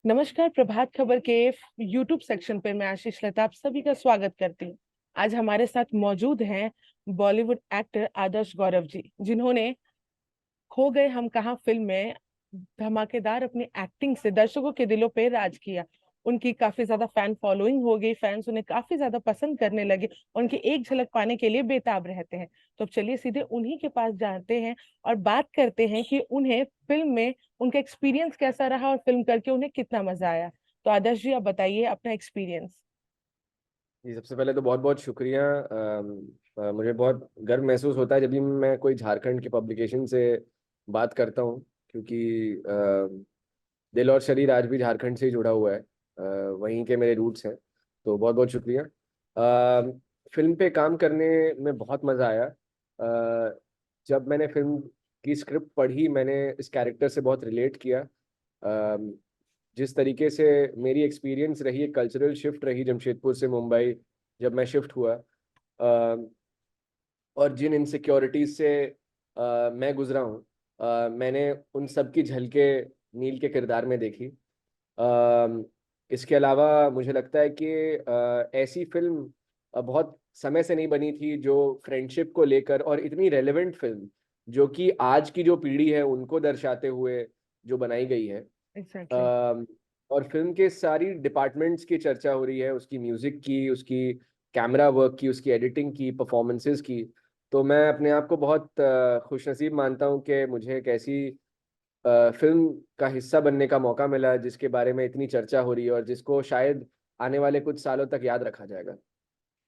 नमस्कार। प्रभात खबर के YouTube section पे मैं आशीष लता आप सभी का स्वागत करती हूँ। आज हमारे साथ मौजूद हैं बॉलीवुड एक्टर आदर्श गौरव जी, जिन्होंने खो गए हम कहाँ फिल्म में धमाकेदार अपनी एक्टिंग से दर्शकों के दिलों पे राज किया। उनकी काफी ज्यादा फैन फॉलोइंग हो गई, फैंस उन्हें काफी ज्यादा पसंद करने लगे, उनकी एक झलक पाने के लिए बेताब रहते हैं। तो अब चलिए सीधे उन्हीं के पास जाते हैं और बात करते हैं कि उन्हें फिल्म में उनका एक्सपीरियंस कैसा रहा और फिल्म करके उन्हें कितना मजा आया। तो आदर्श जी, आप बताइए अपना एक्सपीरियंस। जी, सबसे पहले तो बहुत बहुत शुक्रिया। मुझे बहुत गर्व महसूस होता है जब भी मैं कोई झारखंड की पब्लिकेशन से बात करता हूँ, क्योंकि दिल और शरीर आज भी झारखंड से ही जुड़ा हुआ है। वहीं के मेरे रूट्स हैं। तो बहुत बहुत शुक्रिया। फिल्म पे काम करने में बहुत मज़ा आया। जब मैंने फिल्म की स्क्रिप्ट पढ़ी, मैंने इस कैरेक्टर से बहुत रिलेट किया। जिस तरीके से मेरी एक्सपीरियंस रही, एक कल्चरल शिफ्ट रही जमशेदपुर से मुंबई जब मैं शिफ्ट हुआ, और जिन इनसिक्योरिटीज से मैं गुजरा हूँ, मैंने उन सब की झलके नील के किरदार में देखी। इसके अलावा मुझे लगता है कि ऐसी फिल्म बहुत समय से नहीं बनी थी जो फ्रेंडशिप को लेकर, और इतनी रेलेवेंट फिल्म जो कि आज की जो पीढ़ी है उनको दर्शाते हुए जो बनाई गई है। एग्जैक्टली। अम, और फिल्म के सारी डिपार्टमेंट्स की चर्चा हो रही है, उसकी म्यूजिक की, उसकी कैमरा वर्क की, उसकी एडिटिंग की, परफॉर्मेंसेस की। तो मैं अपने आप को बहुत खुशनसीब मानता हूँ कि मुझे एक ऐसी फिल्म का हिस्सा बनने का मौका मिला जिसके बारे में इतनी चर्चा हो रही है और जिसको शायद आने वाले कुछ सालों तक याद रखा जाएगा।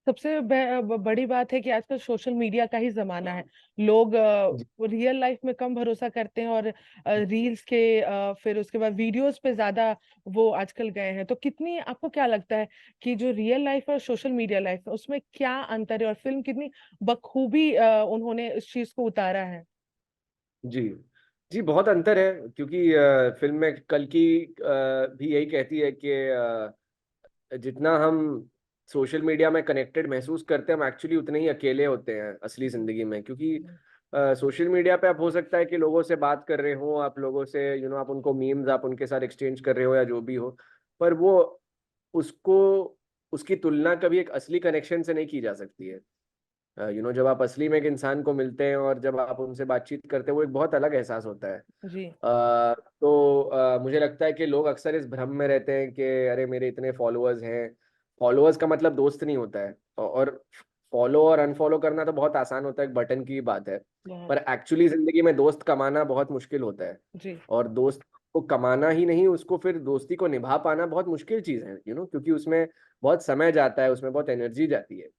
सबसे बड़ी बात है कि आजकल सोशल मीडिया का ही जमाना है। लोग जी। रियल लाइफ में कम भरोसा करते हैं और रील्स के फिर उसके बाद वीडियोस पे ज्यादा वो आजकल गए हैं। तो कितनी आपको क्या लगता है कि जो रियल लाइफ और सोशल मीडिया लाइफ है उसमें क्या अंतर है और फिल्म कितनी बखूबी उन्होंने इस चीज को उतारा है। जी। जी, बहुत अंतर है, क्योंकि फिल्म में कल की भी यही कहती है कि जितना हम सोशल मीडिया में कनेक्टेड महसूस करते हैं, हम एक्चुअली उतने ही अकेले होते हैं असली जिंदगी में। क्योंकि सोशल मीडिया पे आप हो सकता है कि लोगों से बात कर रहे हो, आप लोगों से आप उनको मीम्स आप उनके साथ एक्सचेंज कर रहे हो या जो भी हो, पर वो उसको उसकी तुलना कभी एक असली कनेक्शन से नहीं की जा सकती है। जब आप असली में एक इंसान को मिलते हैं और जब आप उनसे बातचीत करते हैं, वो एक बहुत अलग एहसास होता है। जी। मुझे लगता है कि लोग अक्सर इस भ्रम में रहते हैं कि अरे मेरे इतने फॉलोअर्स हैं। फॉलोअर्स का मतलब दोस्त नहीं होता है। और फॉलो और अनफॉलो करना तो बहुत आसान होता है, एक बटन की बात है। बहुत। पर एक्चुअली जिंदगी में दोस्त कमाना बहुत मुश्किल होता है। जी। और दोस्त को कमाना ही नहीं, उसको फिर दोस्ती को निभा पाना बहुत मुश्किल चीज है, क्योंकि उसमें बहुत समय जाता है, उसमें बहुत एनर्जी जाती है।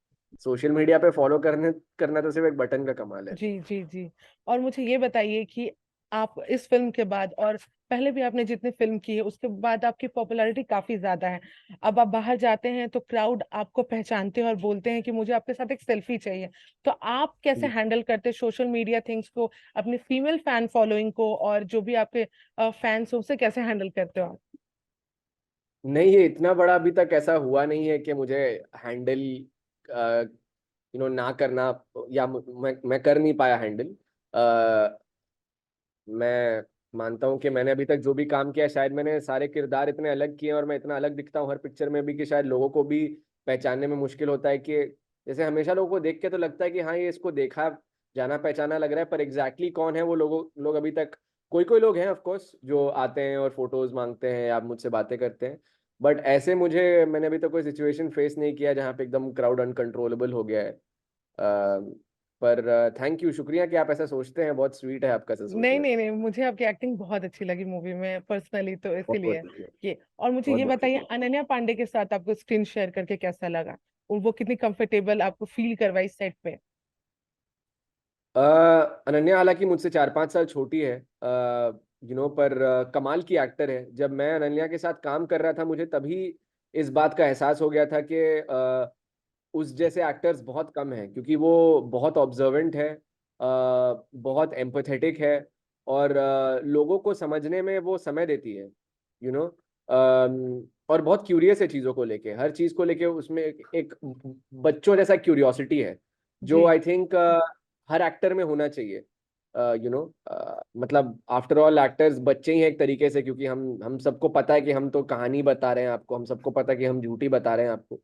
सोशल मीडिया पे फॉलो करने करना तो सिर्फ एक बटन का कमाल है। जी जी जी। और मुझे ये बताइए कि आप इस फिल्म के बाद और पहले भी आपने जितनी फिल्म की है उसके बाद आपकी पॉपुलैरिटी काफी ज्यादा है। अब आप बाहर जाते हैं तो क्राउड आपको पहचानते हैं और बोलते हैं कि मुझे आपके साथ एक सेल्फी चाहिए। तो आप कैसे जी। हैंडल करते हैं सोशल मीडिया थिंग्स को, अपनी फीमेल फैन फॉलोइंग को और जो भी आपके फैंस उनसे कैसे हैंडल करते हो आप। नहीं, ये इतना बड़ा अभी तक ऐसा हुआ नहीं है कि मुझे हैंडल ना करना, या मैं कर नहीं पाया हैंडल। मैं मानता हूँ कि मैंने अभी तक जो भी काम किया, शायद मैंने सारे किरदार इतने अलग किए और मैं इतना अलग दिखता हूँ हर पिक्चर में भी कि शायद लोगों को भी पहचानने में मुश्किल होता है कि जैसे हमेशा लोगों को देख के तो लगता है कि हाँ, ये इसको देखा जाना पहचाना लग रहा है, पर एग्जैक्टली कौन है वो लोग अभी तक। कोई कोई लोग हैं ऑफ कोर्स जो आते हैं और फोटोज मांगते हैं या मुझसे बातें करते हैं, बट ऐसे मैंने अभी तक कोई सिचुएशन फेस नहीं किया जहाँ पे एकदम क्राउड अनकंट्रोलेबल हो गया है। पर थैंक यू, शुक्रिया कि आप ऐसा सोचते हैं, बहुत स्वीट है आपका ऐसा नहीं सोचना। नहीं नहीं, मुझे आपकी एक्टिंग बहुत अच्छी लगी मूवी में पर्सनली, तो बहुत बहुत इसीलिए शुक्रिया। ये। और मुझे बहुत ये बहुत बताइए शुक्रिया। अनन्या पांडे के साथ आपको स्क्रीन शेयर करके कैसा लगा और वो कितनी कंफर्टेबल आपको फील करवाई सेट पे। अ, अनन्या हालांकि मुझसे 4-5 साल छोटी है, पर कमाल की एक्टर है। जब मैं अनन्या के साथ काम कर रहा था, मुझे तभी इस बात का एहसास हो गया था कि उस जैसे एक्टर्स बहुत कम हैं, क्योंकि वो बहुत ऑब्जर्वेंट है, बहुत एम्पथेटिक है, और लोगों को समझने में वो समय देती है। यू नो और बहुत क्यूरियस है चीज़ों को लेके, हर चीज़ को लेके उसमें एक बच्चों जैसा क्यूरियोसिटी है, जो जी। आई थिंक हर एक्टर में होना चाहिए। मतलब आफ्टर ऑल एक्टर्स बच्चे ही हैं एक तरीके से, क्योंकि हम सबको पता है कि हम तो कहानी बता रहे हैं आपको, हम सबको पता है कि हम झूठी बता रहे हैं आपको,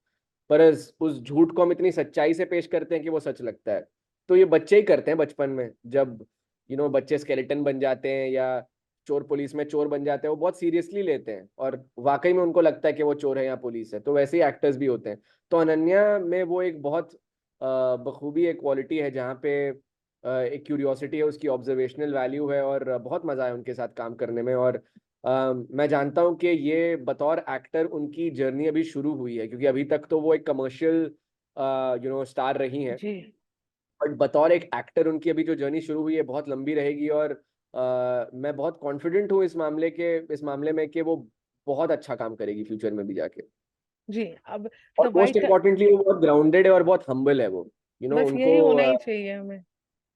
पर उस झूठ को हम इतनी सच्चाई से पेश करते हैं कि वो सच लगता है। तो ये बच्चे ही करते हैं बचपन में, जब बच्चे स्केलेटन बन जाते हैं या चोर पुलिस में चोर बन जाते हैं, वो बहुत सीरियसली लेते हैं और वाकई में उनको लगता है कि वो चोर है या पुलिस है। तो वैसे ही एक्टर्स भी होते हैं। तो अनन्या में वो एक बहुत बखूबी एक क्वालिटी है, जहाँ पे एक क्यूरियोसिटी है, उसकी ऑब्जर्वेशनल वैल्यू है, और बहुत मजा है उनके साथ काम करने में। और मैं जानता हूँ कि ये बतौर एक्टर उनकी जर्नी अभी शुरू हुई है, क्योंकि अभी तक तो वो एक कमर्शियल स्टार रही हैं, जी बट बतौर एक एक्टर उनकी अभी जो जर्नी शुरू हुई है बहुत लंबी रहेगी। और मैं बहुत कॉन्फिडेंट हूँ इस मामले में कि वो बहुत अच्छा काम करेगी फ्यूचर में भी जाके। जी। अब और द मोस्ट वाइट, इम्पोर्टेंटली वो बहुत ग्राउंडेड है और बहुत हम्बल है वो, बस उनको यही होना ही चाहिए हमें।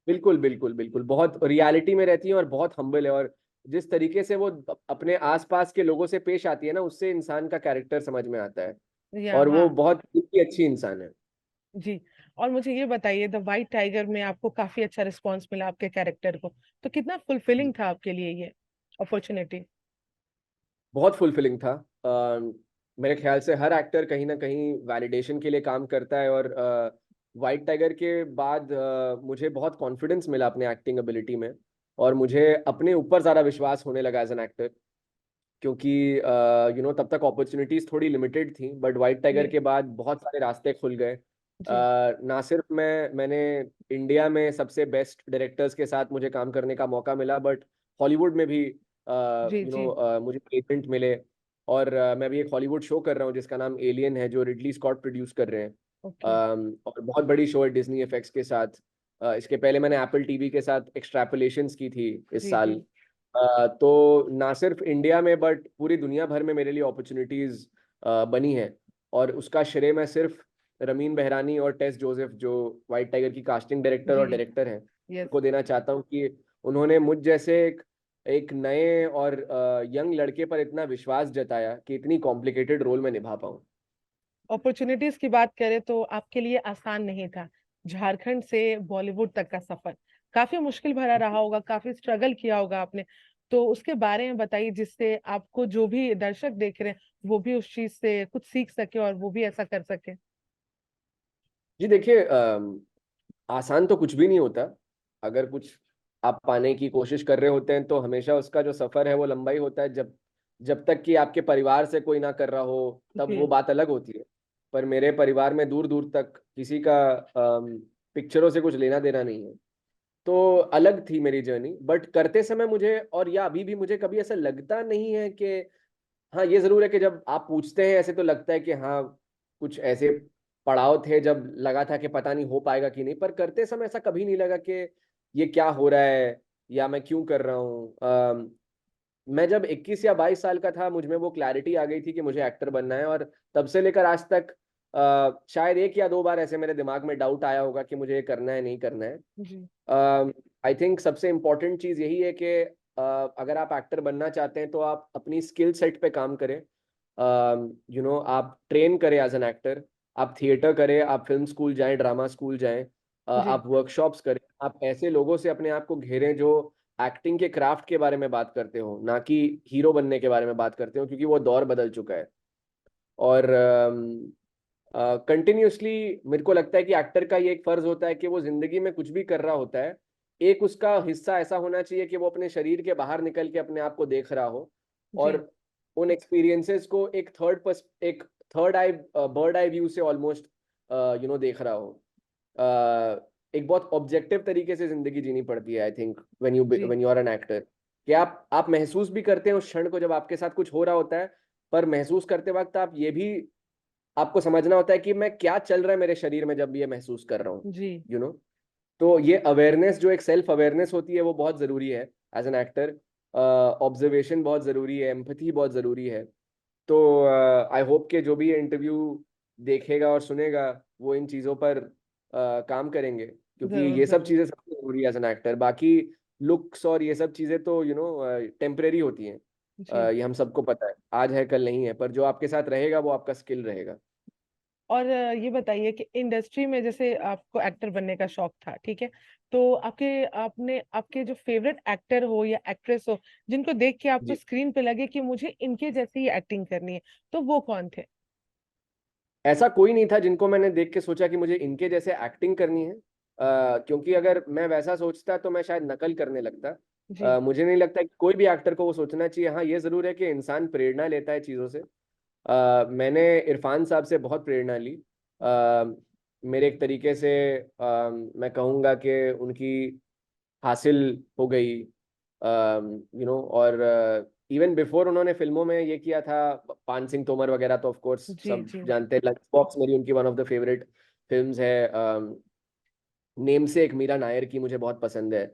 बिल्कुल बिल्कुल बिल्कुल बहुत रियलिटी में रहती है और बहुत हम्बल है। और जिस तरीके से वो अपने आसपास के लोगों से पेश आती है ना, उससे इंसान का कैरेक्टर समझ में आता है। या और वो हाँ। बहुत ही अच्छी इंसान है। जी। और मुझे ये बताइए, द वाइट टाइगर में आपको काफी अच्छा रिस्पांस मिला आपके कैरेक्टर को, तो कितना फुलफिलिंग था आपके लिए ये अपॉर्चुनिटी? बहुत फुलफिलिंग था। मेरे ख्याल से हर एक्टर कहीं ना कहीं वैलिडेशन के लिए काम करता है, और वाइट टाइगर के बाद मुझे बहुत कॉन्फिडेंस मिला अपने एक्टिंग एबिलिटी में, और मुझे अपने ऊपर ज़्यादा विश्वास होने लगा एज एन एक्टर। क्योंकि तब तक अपॉर्चुनिटीज थोड़ी लिमिटेड थी, बट वाइट टाइगर जी के बाद बहुत सारे रास्ते खुल गए। जी ना सिर्फ मैंने इंडिया में सबसे बेस्ट डायरेक्टर्स के साथ मुझे काम करने का मौका मिला, बट हॉलीवुड में भी जी जी। मुझे एजेंट मिले। और मैं भी एक हॉलीवुड शो कर रहा हूँ जिसका नाम एलियन है, जो रिडली स्कॉट प्रोड्यूस कर रहे हैं। ओके। और बहुत बड़ी शो है डिज्नी एफएक्स के साथ। इसके पहले मैंने एप्पल टीवी के साथ एक्सट्रैपोलेशंस की थी इस जी जी साल। तो ना सिर्फ इंडिया में बट पूरी दुनिया भर में मेरे लिए अपॉर्चुनिटीज बनी है। और उसका श्रेय मैं सिर्फ रमीन बहरानी और टेस जोसेफ, जो वाइट टाइगर की कास्टिंग डायरेक्टर जी। और डायरेक्टर हैं, यस। उनको देना चाहता हूँ कि उन्होंने मुझ जैसे एक नए और यंग लड़के पर इतना विश्वास जताया कि इतनी कॉम्प्लिकेटेड रोल में निभा पाऊँ। अपॉर्चुनिटीज की बात करें तो आपके लिए आसान नहीं था, झारखंड से बॉलीवुड तक का सफर काफी मुश्किल भरा रहा होगा, काफी स्ट्रगल किया होगा आपने। तो उसके बारे में बताइए, जिससे आपको जो भी दर्शक देख रहे हैं वो भी उस चीज से कुछ सीख सके और वो भी ऐसा कर सके। जी देखिए, आसान तो कुछ भी नहीं होता। अगर कुछ आप पाने की कोशिश कर रहे होते हैं तो हमेशा उसका जो सफर है वो लंबा ही होता है। जब जब तक कि आपके परिवार से कोई ना कर रहा हो तब वो जी बात अलग होती है। पर मेरे परिवार में दूर दूर तक किसी का पिक्चरों से कुछ लेना देना नहीं है। तो अलग थी मेरी जर्नी, बट करते समय मुझे, और या अभी भी मुझे कभी ऐसा लगता नहीं है कि, हाँ ये जरूर है कि जब आप पूछते हैं ऐसे तो लगता है कि हाँ कुछ ऐसे पड़ाव थे जब लगा था कि पता नहीं हो पाएगा कि नहीं, पर करते समय ऐसा कभी नहीं लगा कि ये क्या हो रहा है या मैं क्यों कर रहा हूँ। मैं जब 21 या 22 साल का था, मुझ में वो क्लैरिटी आ गई थी कि मुझे एक्टर बनना है। और तब से लेकर आज तक शायद एक या दो बार ऐसे मेरे दिमाग में डाउट आया होगा कि मुझे ये करना है नहीं करना है। जी आई थिंक सबसे इम्पोर्टेंट चीज़ यही है कि अगर आप एक्टर बनना चाहते हैं तो आप अपनी स्किल सेट पे काम करें। आप ट्रेन करें एज एन एक्टर। आप थिएटर करें, आप फिल्म स्कूल जाएं, ड्रामा स्कूल जाएं, जी आप वर्कशॉप्स करें। आप ऐसे लोगों से अपने आप को घेरें जो एक्टिंग के क्राफ्ट के बारे में बात करते हो, ना कि हीरो बनने के बारे में बात करते हो, क्योंकि वो दौर बदल चुका है। और कंटिन्यूअसली मेरे को लगता है कि एक्टर का ये एक फर्ज होता है कि वो जिंदगी में कुछ भी कर रहा होता है, एक उसका हिस्सा ऐसा होना चाहिए कि वो अपने शरीर के बाहर निकल के अपने आप को देख रहा हो, जी और उन एक्सपीरियंसेस को एक थर्ड आई बर्ड आई व्यू से ऑलमोस्ट देख रहा हो। एक बहुत ऑब्जेक्टिव तरीके से जिंदगी जीनी पड़ती है, आई थिंक, जी when you are an actor. कि आप महसूस भी करते हैं उस क्षण को जब आपके साथ कुछ हो रहा होता है, पर महसूस करते वक्त आप ये भी आपको समझना होता है कि मैं क्या चल रहा है मेरे शरीर में जब ये महसूस कर रहा हूँ। जी यू नो तो ये अवेयरनेस, जो एक सेल्फ अवेयरनेस होती है, वो बहुत जरूरी है एज एन एक्टर। ऑब्जर्वेशन बहुत जरूरी है, एम्पैथी बहुत जरूरी है। तो आई होप कि जो भी ये इंटरव्यू देखेगा और सुनेगा वो इन चीज़ों पर काम करेंगे, क्योंकि जरूर ये सब जरूर। चीज़ें सबसे जरूरी है एज एन एक्टर। बाकी लुक्स और ये सब चीज़ें तो टेम्परेरी होती हैं। जी। ये हम सबको पता है, आज है कल नहीं है, पर जो आपके साथ रहेगा वो आपका स्किल रहेगा। और ये बताइए कि इंडस्ट्री में जैसे आपको एक्टर बनने का शौक था, ठीक है, तो आपके जो फेवरेट एक्टर हो या एक्ट्रेस हो, जिनको देख के आपको जी, स्क्रीन पे लगे कि मुझे इनके जैसी ही एक्टिंग करनी है, तो वो कौन थे? ऐसा कोई नहीं था जिनको मैंने देख के सोचा कि मुझे इनके जैसे एक्टिंग करनी है। क्योंकि अगर मैं वैसा सोचता तो मैं शायद नकल करने लगता। जी। मुझे नहीं लगता कि कोई भी एक्टर को वो सोचना चाहिए। हाँ, ये जरूर है कि इंसान प्रेरणा लेता है चीज़ों से। मैंने इरफान साहब से बहुत प्रेरणा ली। मेरे एक तरीके से मैं कहूँगा कि उनकी हासिल हो गई, और इवन बिफोर उन्होंने फिल्मों में ये किया था, पान सिंह तोमर वगैरह, तो ऑफ कोर्स जी। सब जी। जानते हैं। लंच बॉक्स मेरी उनकी one of the favourite films है। नेम से एक मीरा नायर की मुझे बहुत पसंद है।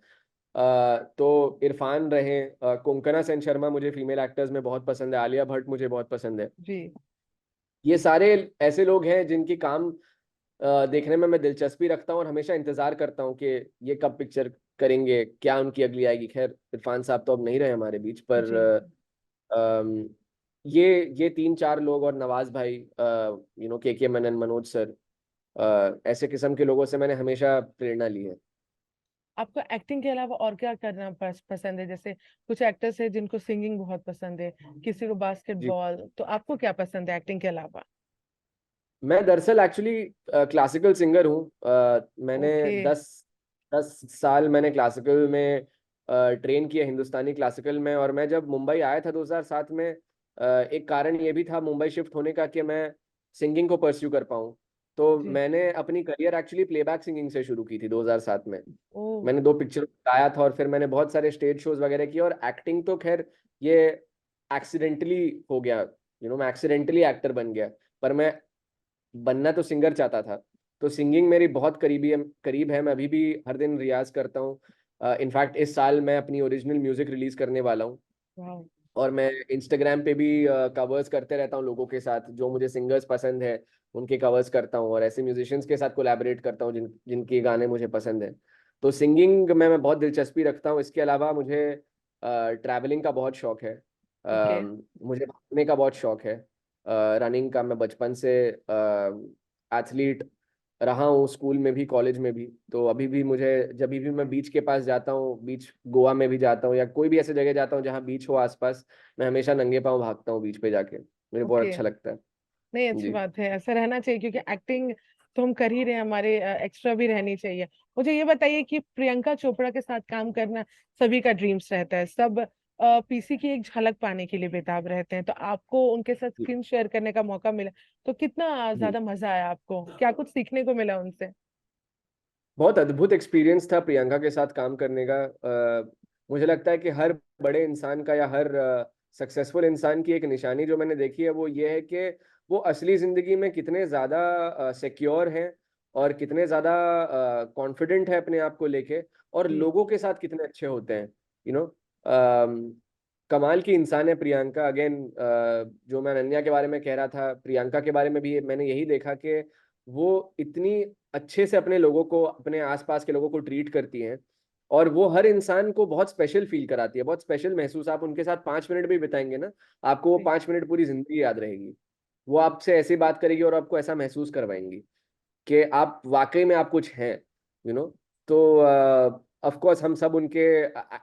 तो इरफान रहे, कोंकणा सेन शर्मा मुझे फीमेल एक्टर्स में बहुत पसंद है, आलिया भट्ट मुझे बहुत पसंद है। जी। ये सारे ऐसे लोग हैं जिनकी काम देखने में मैं दिलचस्पी रखता हूँ और हमेशा इंतजार करता हूँ कि ये कब पिक्चर करेंगे, क्या उनकी अगली आएगी। खैर, इरफान साहब तो अब नहीं रहे हमारे बीच, पर जी। अम, ये तीन चार लोग और नवाज भाई, के मनन, मनोज सर, ऐसे किस्म के लोगों से मैंने हमेशा प्रेरणा ली है। आपको एक्टिंग के अलावा और क्या करना पसंद है? जैसे कुछ एक्टर्स है जिनको सिंगिंग बहुत पसंद है, किसी को जी, बास्केटबॉल, तो आपको क्या पसंद है एक्टिंग के अलावा? मैं दरअसल एक्चुअली क्लासिकल सिंगर हूँ। मैंने ओके। 10 साल मैंने क्लासिकल में ट्रेन किया, हिंदुस्तानी क्लासिकल में। और मैं जब मुंबई आया था 2007 में, एक कारण ये भी था मुंबई शिफ्ट होने का कि मैं सिंगिंग को परस्यू कर पाऊँ। तो जी। मैंने अपनी करियर एक्चुअली प्लेबैक सिंगिंग से शुरू की थी 2007 में। ओ। मैंने 2 पिक्चर गाया था और फिर मैंने बहुत सारे स्टेज शोज वगैरह किए। और एक्टिंग तो खैर ये एक्सीडेंटली हो गया, मैं एक्सीडेंटली एक्टर बन गया। पर मैं बनना तो सिंगर चाहता था। तो सिंगिंग मेरी बहुत करीब है। मैं अभी भी हर दिन रियाज करता हूँ। इनफैक्ट इस साल मैं अपनी ओरिजिनल म्यूजिक रिलीज करने वाला हूँ। वाह। और मैं इंस्टाग्राम पे भी कवर्स करते रहता हूँ लोगों के साथ, जो मुझे सिंगर्स पसंद है उनके कवर्स करता हूँ, और ऐसे म्यूजिशियंस के साथ कोलैबोरेट करता हूँ जिनके गाने मुझे पसंद है। तो सिंगिंग में मैं बहुत दिलचस्पी रखता हूँ। इसके अलावा मुझे ट्रैवलिंग का बहुत शौक है। ओके। मुझे भागने का बहुत शौक है, रनिंग का। मैं बचपन से एथलीट रहा हूँ, स्कूल में भी कॉलेज में भी। तो अभी भी मुझे, जब भी मैं बीच के पास जाता हूँ, बीच गोवा में भी जाता हूँ या कोई भी ऐसे जगह जाता हूँ जहाँ बीच हो आसपास, मैं हमेशा नंगे पाँव भागता हूँ बीच पे जाके। मुझे बहुत ओके। अच्छा लगता है। नहीं, अच्छी जी, बात है, ऐसा रहना चाहिए क्योंकि एक्टिंग तो हम कर ही रहे हैं, हमारे एक्स्ट्रा भी रहनी चाहिए। मुझे ये बताइए कि प्रियंका चोपड़ा के साथ काम करना सभी का ड्रीम्स रहता है, सब पीसी की एक झलक पाने के लिए बेताब रहते हैं, तो आपको उनके साथ जी, स्क्रीन शेयर करने का मौका मिला, तो कितना जी। ज्यादा मजा आया आपको, क्या कुछ सीखने को मिला उनसे? बहुत अद्भुत एक्सपीरियंस था प्रियंका के साथ काम करने का। मुझे लगता है कि हर बड़े इंसान का या हर सक्सेसफुल इंसान की एक निशानी जो मैंने देखी है वो ये है कि वो असली जिंदगी में कितने ज़्यादा सिक्योर हैं और कितने ज़्यादा कॉन्फिडेंट है अपने आप को लेके, और जी। लोगों के साथ कितने अच्छे होते हैं। यू नो कमाल की इंसान है प्रियंका। अगेन, जो मैं अनन्या के बारे में कह रहा था, प्रियंका के बारे में भी मैंने यही देखा कि वो इतनी अच्छे से अपने लोगों को, अपने आसपास के लोगों को ट्रीट करती हैं। और वो हर इंसान को बहुत स्पेशल फील कराती है, बहुत स्पेशल महसूस। आप उनके साथ 5 मिनट भी बिताएंगे ना, आपको वो जी। 5 मिनट पूरी जिंदगी याद रहेगी। वो आपसे ऐसी बात करेगी और आपको ऐसा महसूस करवाएंगी कि आप वाकई में आप कुछ हैं। यू नो तो ऑफ कोर्स हम सब उनके,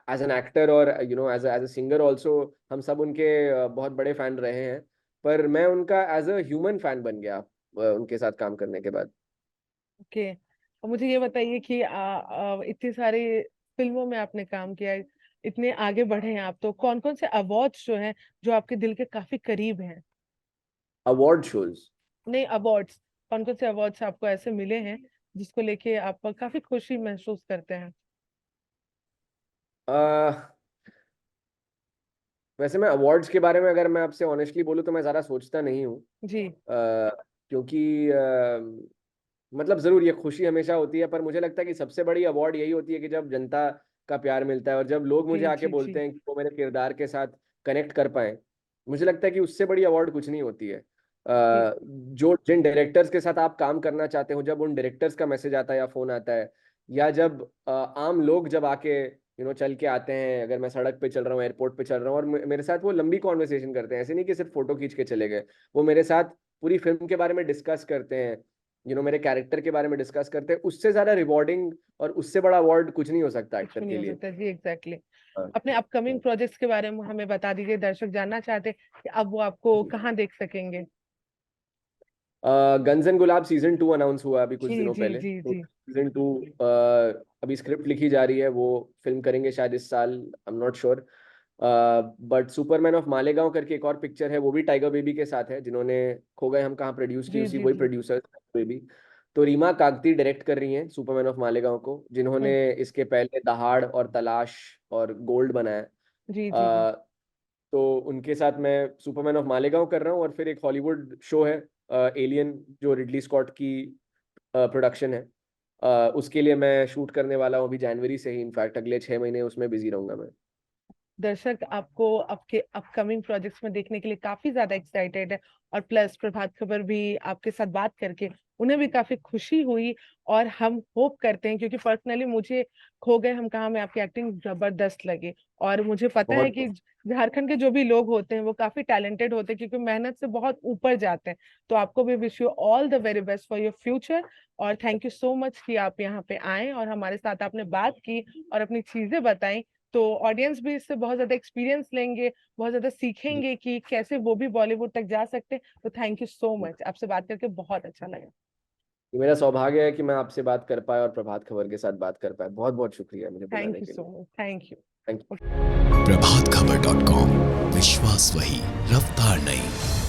एज एन एक्टर और एज अ सिंगर ऑल्सो, हम सब उनके बहुत बड़े फैन रहे हैं। पर मैं उनका एज अ ह्यूमन फैन बन गया उनके साथ काम करने के बाद। ओके। और मुझे ये बताइए कि इतनी सारी फिल्मों में आपने काम किया है, इतने आगे बढ़े हैं आप, तो कौन कौन से अवार्ड्स जो हैं जो आपके दिल के काफी करीब हैं? अवार्ड शोज, नहीं, अवार्ड्स, कौन कौन से अवार्ड्स आपको ऐसे मिले हैं जिसको लेके आप काफी खुशी महसूस करते हैं? वैसे मैं अवार्ड्स के बारे में अगर मैं आपसे ऑनेस्टली बोलूँ तो मैं ज़्यादा सोचता नहीं हूँ। जी। क्योंकि मतलब ज़रूर ये खुशी हमेशा होती है, पर मुझे लगता है कि सबसे बड़ी अवार्ड यही होती है कि जब जनता का प्यार मिलता है और जब लोग जी। मुझे आके जी। जी। बोलते हैं कि वो मेरे किरदार के साथ कनेक्ट कर पाए। मुझे लगता है कि उससे बड़ी अवार्ड कुछ नहीं होती है। जी। जो जिन डायरेक्टर्स के साथ आप काम करना चाहते हो, जब उन डायरेक्टर्स का मैसेज आता है या फोन आता है, या जब आम लोग जब आके चल के आते हैं, अगर मैं सड़क पे चल रहा हूँ, एयरपोर्ट पे चल रहा हूँ, और मेरे साथ वो लंबी कॉन्वर्सेशन करते हैं, ऐसे नहीं कि सिर्फ फोटो खींच के चले गए। वो मेरे साथ पूरी फिल्म के बारे में डिस्कस करते हैं, मेरे कैरेक्टर के बारे में डिस्कस करते हैं, उससे ज्यादा रिवॉर्डिंग और उससे बड़ा अवार्ड कुछ नहीं हो सकता कुछ एक्टर नहीं के हो लिए। सकता जी, एग्जैक्टली। हाँ। अपने अपकमिंग प्रोजेक्ट्स के बारे में हमें बता दीजिए, दर्शक जानना चाहते हैं कि अब वो आपको कहाँ देख सकेंगे। Guns and gulab season 2 announce हुआ अभी कुछ जी दिनों जी पहले, जी तो जी। सीजन 2 अभी स्क्रिप्ट लिखी जा रही है, वो फिल्म करेंगे शायद इस साल, I am not sure. But Superman of Malegaon करके एक और पिक्चर है, वो भी टाइगर बेबी के साथ है, जिन्होंने खो गए हम कहाँ प्रोड्यूस की, जी उसी जी वही जी। Producer baby. तो रीमा कागती डायरेक्ट कर रही हैं सुपरमैन ऑफ मालेगांव को, जिन्होंने हम्म। इसके पहले दहाड़ और तलाश और गोल्ड बनाया। जी जी जी। तो उनके साथ मैं सुपरमैन ऑफ मालेगांव कर रहा हूँ, और फिर एक हॉलीवुड शो है एलियन, जो रिडली स्कॉट की प्रोडक्शन है। उसके लिए मैं शूट करने वाला हूँ अभी जनवरी से ही, इनफैक्ट अगले 6 महीने उसमें बिजी रहूंगा मैं। दर्शक आपको आपके अपकमिंग प्रोजेक्ट्स में देखने के लिए काफी ज्यादा एक्साइटेड है, और प्लस प्रभात खबर भी आपके साथ बात करके उन्हें भी काफी खुशी हुई। और हम होप करते हैं, क्योंकि पर्सनली मुझे खो गए हम कहाँ में आपकी एक्टिंग जबरदस्त लगी, और मुझे पता है बहुत कि झारखंड के जो भी लोग होते हैं वो काफी टैलेंटेड होते हैं, क्योंकि मेहनत से बहुत ऊपर जाते हैं। तो आपको भी wish you all the very best for your future. और थैंक यू सो मच कि आप यहाँ पे आए और हमारे साथ आपने बात की और अपनी चीजें बताई। तो ऑडियंस भी इससे बहुत ज्यादा एक्सपीरियंस लेंगे, बहुत ज्यादा सीखेंगे कि कैसे वो भी बॉलीवुड तक जा सकते हैं। तो थैंक यू सो मच, आपसे बात करके बहुत अच्छा लगा। ये मेरा सौभाग्य है कि मैं आपसे बात कर पाया और प्रभात खबर के साथ बात कर पाया। बहुत बहुत शुक्रिया मुझे थैंक बुलाने यू के सो लिए। Much, thank you. Thank you. Prabhat Khabar .com, विश्वास वही, रफ्तार नहीं।